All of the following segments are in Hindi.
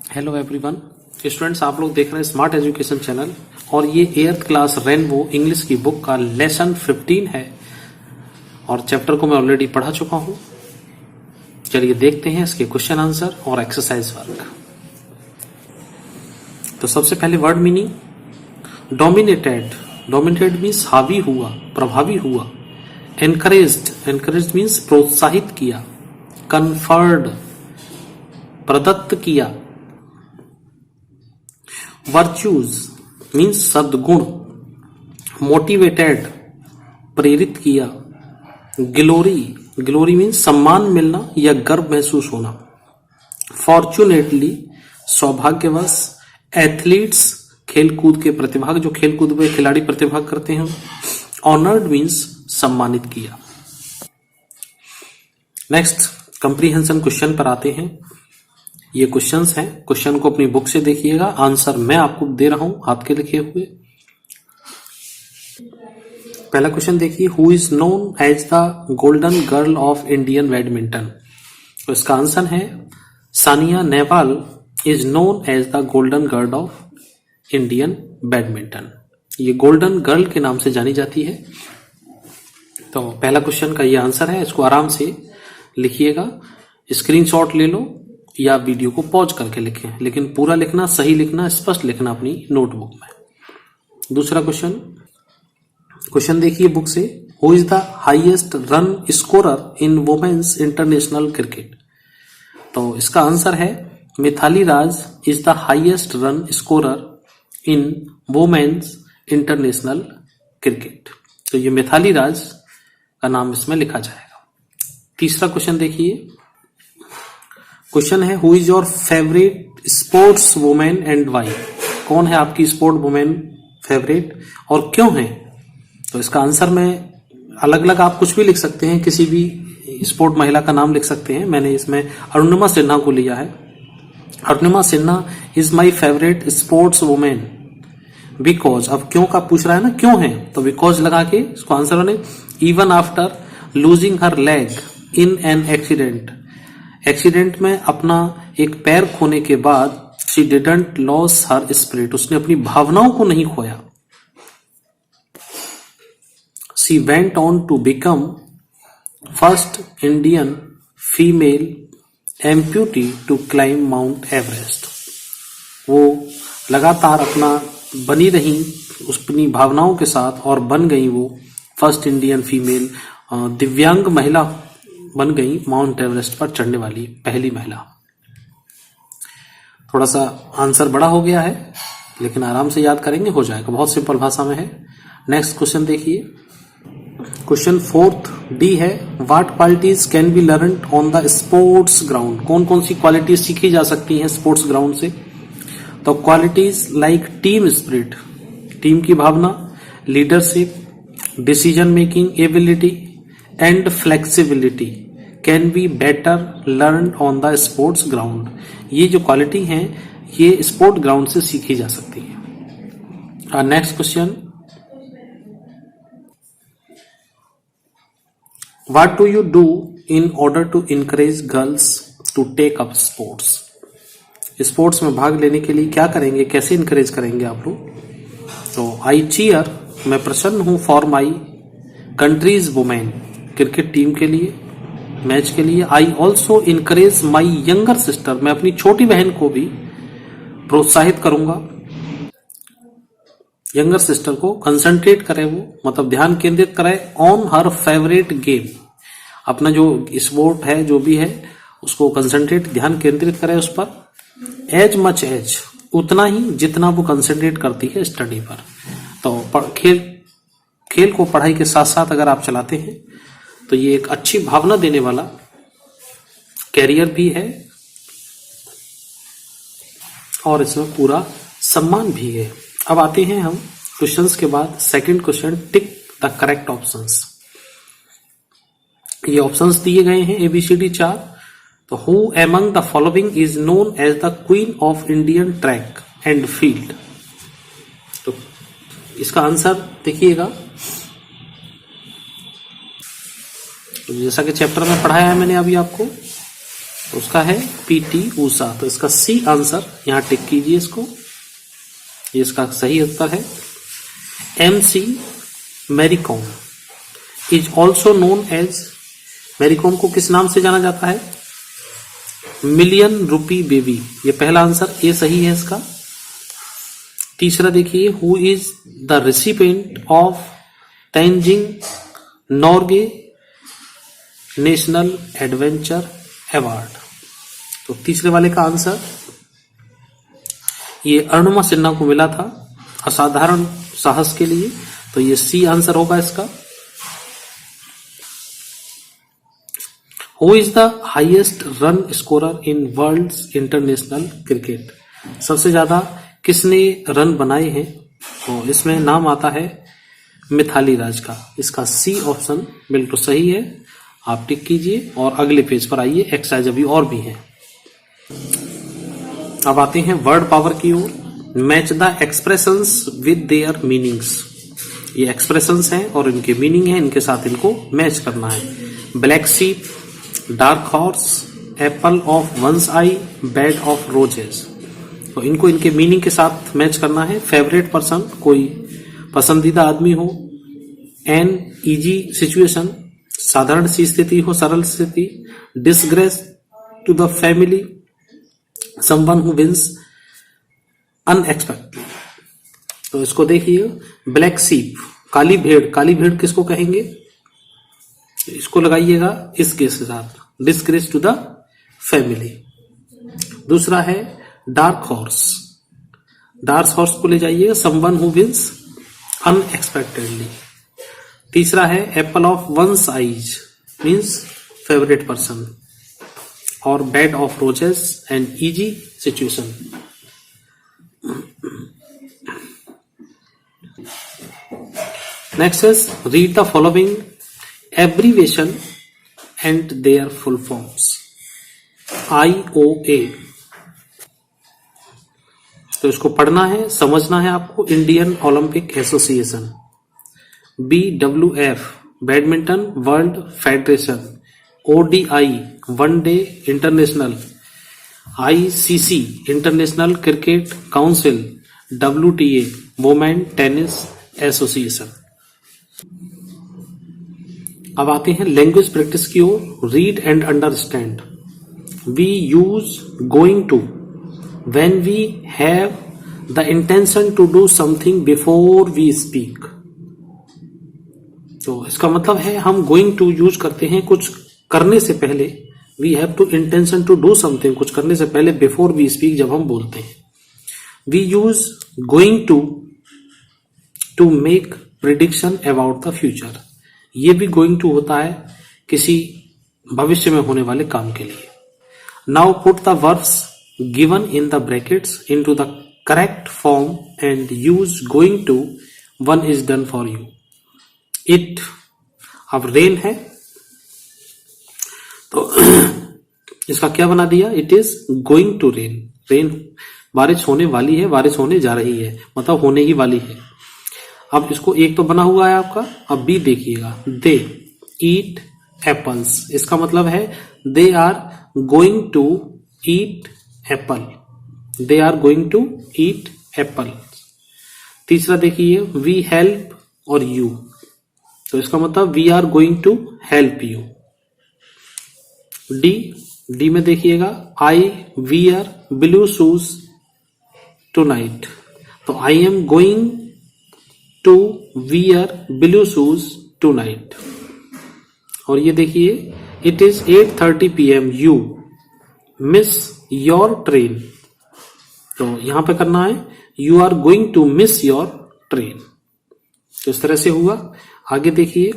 हेलो एवरीवन स्टूडेंट्स, आप लोग देख रहे हैं स्मार्ट एजुकेशन चैनल और ये 8th क्लास रेनबो इंग्लिश की बुक का लेसन 15 है और चैप्टर को मैं ऑलरेडी पढ़ा चुका हूं। चलिए देखते हैं इसके क्वेश्चन आंसर और एक्सरसाइज वर्क। तो सबसे पहले वर्ड मीनिंग, डोमिनेटेड मीन्स हावी हुआ, प्रभावी हुआ। एनकरेज्ड मीन्स प्रोत्साहित किया। कन्फर्ड प्रदत्त किया। वर्च्यूज मीन्स सद्गुण। मोटिवेटेड प्रेरित किया। ग्लोरी मीन्स सम्मान मिलना या गर्व महसूस होना। फॉर्चुनेटली सौभाग्यवश। एथलीट्स खेलकूद के प्रतिभाग, जो खेलकूद में खिलाड़ी प्रतिभाग करते हैं। ऑनर्ड मीन्स सम्मानित किया। नेक्स्ट कंप्रीहेंशन क्वेश्चन पर आते हैं। ये क्वेश्चंस हैं, क्वेश्चन को अपनी बुक से देखिएगा, आंसर मैं आपको दे रहा हूं आपके लिखे हुए। पहला क्वेश्चन देखिए, who is known as the golden girl of Indian badminton. तो इसका आंसर है Sania Nehwal is known as the golden girl of Indian badminton. ये गोल्डन गर्ल के नाम से जानी जाती है। तो पहला क्वेश्चन का ये आंसर है, इसको आराम से लिखिएगा, स्क्रीनशॉट ले लो या वीडियो को पॉज करके लिखें, लेकिन पूरा लिखना, सही लिखना, स्पष्ट लिखना अपनी नोटबुक में। दूसरा क्वेश्चन देखिए बुक से, who is the highest run scorer in women's international cricket. तो इसका आंसर है Mithali Raj is the highest run scorer in women's international cricket. तो ये मिथाली राज का नाम इसमें लिखा जाएगा। तीसरा क्वेश्चन देखिए, क्वेश्चन है who is your favourite sports women and why. कौन है आपकी स्पोर्ट वुमेन फेवरेट और क्यों है। तो इसका आंसर में अलग अलग आप कुछ भी लिख सकते हैं, किसी भी स्पोर्ट महिला का नाम लिख सकते हैं। मैंने इसमें अरुणिमा सिन्हा को लिया है। Arunima Sinha is my favourite sports women because, अब क्यों का पूछ रहा है ना, क्यों है, तो बिकॉज लगा के इसको आंसर बने, even after losing her leg in an accident में अपना एक पैर खोने के बाद she didn't loss her spirit, उसने अपनी भावनाओं को नहीं खोया। She went on to become first Indian female amputee to climb Mount Everest. वो लगातार अपना बनी रही अपनी भावनाओं के साथ और बन गई वो फर्स्ट इंडियन फीमेल दिव्यांग महिला बन गई माउंट एवरेस्ट पर चढ़ने वाली पहली महिला। थोड़ा सा आंसर बड़ा हो गया है, लेकिन आराम से याद करेंगे, हो जाएगा, बहुत सिंपल भाषा में है। नेक्स्ट क्वेश्चन देखिए, क्वेश्चन 4th डी है, what qualities can be learned on the sports ground. कौन कौन सी क्वालिटीज सीखी जा सकती हैं स्पोर्ट्स ग्राउंड से। तो qualities like team spirit, team की भावना, leadership, decision making ability and flexibility can be better learn on the sports ground. ये जो क्वालिटी हैं ये स्पोर्ट ग्राउंड से सीखी जा सकती है। Next question, what do you do in order to encourage girls to take up sports. Sports में भाग लेने के लिए क्या करेंगे, कैसे इनकरेज करेंगे आप लोग। तो आई चीयर, मैं प्रसन्न हूं, for my countries women, cricket team के लिए, मैच के लिए। I also encourage my younger sister, मैं अपनी छोटी बहन को भी प्रोत्साहित करूंगा। यंगर सिस्टर को कंसंट्रेट करे, वो मतलब ध्यान केंद्रित करे ऑन हर फेवरेट गेम, अपना जो स्पोर्ट है जो भी है उसको कंसंट्रेट ध्यान केंद्रित करे उस पर। एज मच एज, उतना ही जितना वो कंसंट्रेट करती है स्टडी पर। तो खेल को पढ़ाई के साथ साथ अगर आप चलाते हैं तो ये एक अच्छी भावना देने वाला कैरियर भी है और इसमें पूरा सम्मान भी है। अब आते हैं हम क्वेश्चंस के बाद second question, tick the correct options. ये ऑप्शंस दिए गए हैं ABCD 4। तो who among the following is known as the queen of Indian track and field. तो इसका आंसर देखिएगा, तो जैसा कि चैप्टर में पढ़ाया है मैंने अभी आपको, उसका है पीटी ऊषा। तो इसका सी आंसर यहां टिक कीजिए इसको, ये इसका सही उत्तर है। MC Mary Kom is also known as, Mary Kom को किस नाम से जाना जाता है? मिलियन रुपी बेबी, ये पहला आंसर ए सही है इसका। तीसरा देखिए, who is the recipient of Tenzing Norgay national adventure award. तो तीसरे वाले का आंसर ये अरुणिमा सिन्हा को मिला था असाधारण साहस के लिए, तो ये सी आंसर होगा इसका। Who is the highest run scorer in world's international cricket, सबसे ज्यादा किसने रन बनाए हैं? तो इसमें नाम आता है मिथाली राज का, इसका सी ऑप्शन बिल्कुल सही है, आप टिक कीजिए और अगले पेज पर आइए, एक्सरसाइज अभी और भी है। अब आते हैं वर्ड पावर की ओर। Match the expressions with their meanings, ये एक्सप्रेशंस हैं और इनके मीनिंग है, इनके साथ इनको मैच करना है। Black sheep, dark horse, apple of one's eye, bed of roses, तो इनको इनके मीनिंग के साथ मैच करना है। फेवरेट पर्सन, कोई पसंदीदा आदमी हो। एन इजी सिचुएशन, साधारण सी स्थिति हो, सरल स्थिति। Disgrace to the family, someone who wins unexpected. तो इसको देखिए, ब्लैक शीप, काली भेड़, काली भेड़ किसको कहेंगे? इसको लगाइएगा इस केस के साथ, डिसग्रेस टू द फैमिली। दूसरा है डार्क हॉर्स, डार्क हॉर्स को ले जाइएगा समवन हु विंस अनएक्सपेक्टेडली। तीसरा है apple of one's eyes, means favourite person, और bed of roses and easy situation. Next is read the following abbreviation and their full forms. IOA, तो इसको पढ़ना है, समझना है आपको। Indian Olympic Association. BWF, Badminton World Federation. ODI, one day international. ICC, International Cricket Council. WTA, Women Tennis Association. अब आते हैं लैंग्वेज प्रैक्टिस की ओर। Read and understand. We use going to when we have the intention to do something before we speak। तो इसका मतलब है हम going to यूज करते हैं कुछ करने से पहले। we have to intention to do something, कुछ करने से पहले, before we speak जब हम बोलते हैं। we use going to make prediction about the future, ये भी going to होता है किसी भविष्य में होने वाले काम के लिए। now put the verbs given in the brackets into the correct form and use going to, one is done for you। it, अब रेन है तो इसका क्या बना दिया? It is going to rain, rain बारिश होने वाली है, बारिश होने जा रही है, मतलब होने ही वाली है। अब इसको एक तो बना हुआ है आपका, अब बी देखिएगा। दे ईट एप्पल्स, इसका मतलब है they are going to eat apple, they are going to eat apple. तीसरा देखिए, वी हेल्प और यू, तो इसका मतलब we are going to help you. D में देखिएगा, I wear blue shoes tonight, तो I am going to wear blue shoes tonight. और ये देखिए, it is 8:30 PM, you miss your train, तो यहां पे करना है you are going to miss your train. तो इस तरह से हुआ। आगे देखिए,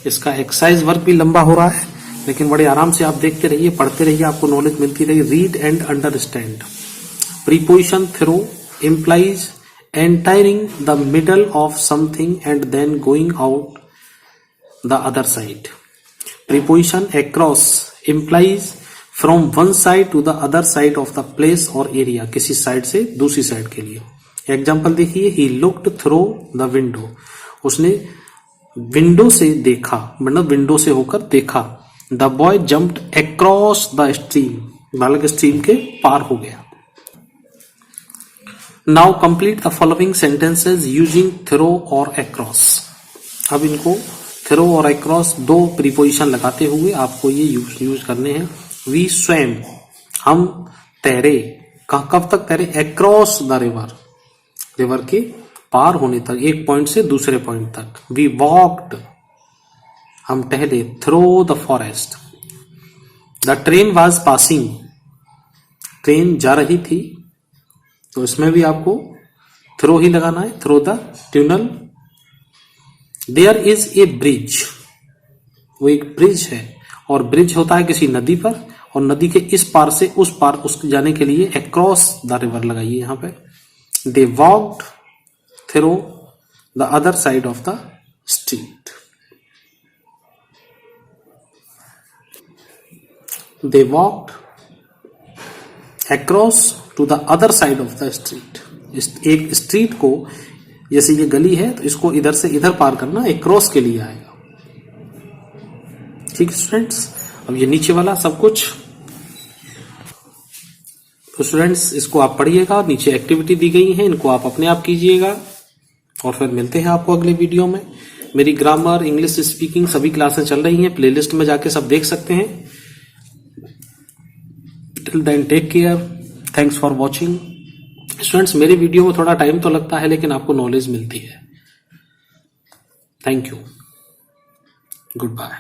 इसका एक्सरसाइज वर्क भी लंबा हो रहा है, लेकिन बड़े आराम से आप देखते रहिए, पढ़ते रहिए, आपको नॉलेज मिलती रही। Read and understand. Preposition through implies entering the middle of something and then going out the other side। Preposition across implies from one side to the other side of the place or area, किसी साइड से दूसरी साइड के लिए। एग्जाम्पल देखिए, he looked through the window, उसने विंडो से देखा, मतलब विंडो से होकर देखा। The boy jumped across the stream, बालक स्ट्रीम के पार हो गया। Now complete the following sentences using through और अक्रॉस। अब इनको थ्रो और अक्रॉस दो प्रीपोजिशन लगाते हुए आपको ये यूज करने हैं। वी स्वैम, हम तैरे, कब तक तैरे? अक्रॉस द रिवर, रिवर के पार होने तक, एक पॉइंट से दूसरे पॉइंट तक। वी वॉक्ड, हम टहले, through the forest. The train was passing, train जा रही थी, तो इसमें भी आपको थ्रो ही लगाना है, through the tunnel. There is a bridge, वो एक ब्रिज है, और ब्रिज होता है किसी नदी पर, और नदी के इस पार से उस पार उसको जाने के लिए अक्रॉस द रिवर लगाइए यहां पे। They walked through the other side of the street. They walked across to the other side of the street. एक स्ट्रीट को, जैसे ये गली है तो इसको इधर से इधर पार करना अक्रॉस के लिए आएगा। ठीक है स्टूडेंट्स, अब ये नीचे वाला सब कुछ, तो स्टूडेंट्स इसको आप पढ़िएगा, नीचे एक्टिविटी दी गई है, इनको आप अपने आप कीजिएगा, और फिर मिलते हैं आपको अगले वीडियो में। मेरी ग्रामर, इंग्लिश स्पीकिंग सभी क्लासें चल रही हैं, प्लेलिस्ट में जाके सब देख सकते हैं। Till then take care, thanks for watching. Students मेरे वीडियो में थोड़ा टाइम तो लगता है, लेकिन आपको नॉलेज मिलती है। Thank you, good bye.